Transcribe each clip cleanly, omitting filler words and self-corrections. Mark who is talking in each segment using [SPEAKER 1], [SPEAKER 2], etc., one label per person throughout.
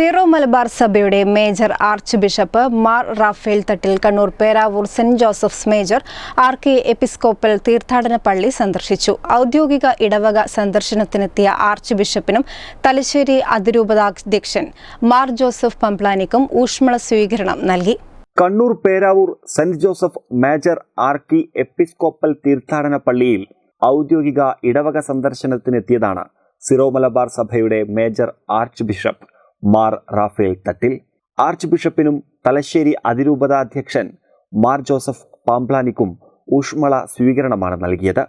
[SPEAKER 1] Zero Malabar സഭയുടെ major archbishop Mar Raphael Thattil Kannur Peravoor Saint Joseph's major archiepiscopal തീർത്ഥാടന പള്ളി സന്ദർശിച്ചു. ഔദ്യോഗിക ഇടവക സന്ദർശനത്തിനെത്തിയ ആർച്ച് ബിഷപ്പിനും തലശ്ശേരി അതിരൂപതാധ്യക്ഷൻ മാർ ജോസഫ് പംപ്ലാനിക്കും ഊഷ്മള സ്വീകരണം നൽകി.
[SPEAKER 2] Kannur Peravoor Saint Joseph major archiepiscopal തീർത്ഥാടന പള്ളിയിൽ ഔദ്യോഗിക ഇടവക സന്ദർശനത്തിനെത്തിയതാണ് സീറോ മലബാർ സഭയുടെ major archbishop Mar Raphael Thattil. ആർച്ച് ബിഷപ്പിനും തലശ്ശേരി അതിരൂപതാധ്യക്ഷൻ മാർ ജോസഫ് പാംപ്ലാനിക്കും ഊഷ്മള സ്വീകരണമാണ് നൽകിയത്.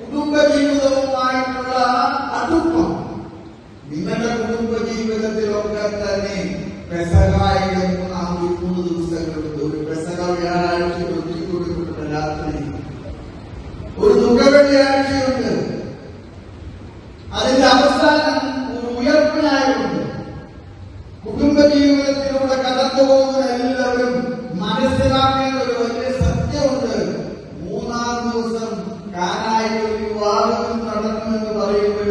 [SPEAKER 3] കുടുംബജീവിതവുമായിട്ടുള്ള അടുപ്പം നിങ്ങളുടെ കുടുംബജീവിതത്തിലൊക്കെ തന്നെ പെസഹായുടെ 3 ദിവസങ്ങളുണ്ട്. ഒരു പെസഹ വ്യാഴാഴ്ച ഒത്തിരിക്കൊടുക്കുന്ന രാത്രി, ഒരു ദുഃഖവെള്ളിയാഴ്ചയുണ്ട്, അതിന്റെ അവസാനം ഒരു ഉയർപ്പിനായുണ്ട്. കുടുംബജീവിതത്തിലൂടെ കടന്നുപോകുന്ന എല്ലാവരും മനസ്സിലാക്കേണ്ട ഒരു വലിയ സത്യമുണ്ട്. 3-ാം ദിവസം കാനായിലെ വിവാഹം നടക്കുമെന്ന് പറയുമ്പോൾ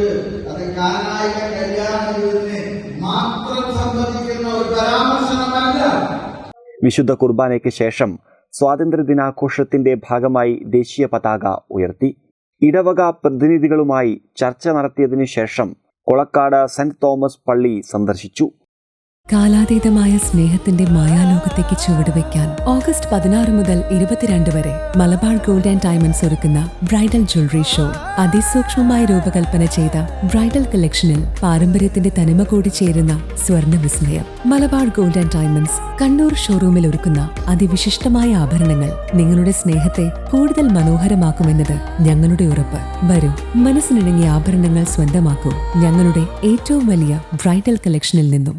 [SPEAKER 3] അത് കാനായിലെ കല്യാണ വിരുന്നിനെ മാത്രം സംബന്ധിക്കുന്ന ഒരു പരാമർശനമല്ല.
[SPEAKER 2] വിശുദ്ധ കുർബാനയ്ക്ക് ശേഷം സ്വാതന്ത്ര്യദിനാഘോഷത്തിന്റെ ഭാഗമായി ദേശീയ പതാക ഉയർത്തി. ഇടവക പ്രതിനിധികളുമായി ചർച്ച നടത്തിയതിനു ശേഷം കൊളക്കാട് സെന്റ് തോമസ് പള്ളി സന്ദർശിച്ചു.
[SPEAKER 4] കാലാതീതമായ സ്നേഹത്തിന്റെ മായാലോകത്തേക്ക് ചുവടുവെക്കാൻ ഓഗസ്റ്റ് 16 മുതൽ 22 വരെ മലബാർ ഗോൾഡ് ആൻഡ് ഡയമണ്ട്സ് ഒരുക്കുന്ന ബ്രൈഡൽ ജ്വല്ലറി ഷോ. അതിസൂക്ഷ്മമായി രൂപകൽപ്പന ചെയ്ത ബ്രൈഡൽ കളക്ഷനിൽ പാരമ്പര്യത്തിന്റെ തനിമ കൂടി ചേരുന്ന സ്വർണ്ണ വിസ്മയം. Malabar gold and diamonds Kannur ഷോറൂമിൽ ഒരുക്കുന്ന അതിവിശിഷ്ടമായ ആഭരണങ്ങൾ നിങ്ങളുടെ സ്നേഹത്തെ കൂടുതൽ മനോഹരമാക്കുമെന്നത് ഞങ്ങളുടെ ഉറപ്പ്. വരൂ, മനസ്സിനിണങ്ങിയ ആഭരണങ്ങൾ സ്വന്തമാക്കൂ ഞങ്ങളുടെ ഏറ്റവും വലിയ ബ്രൈഡൽ കളക്ഷനിൽ നിന്നും.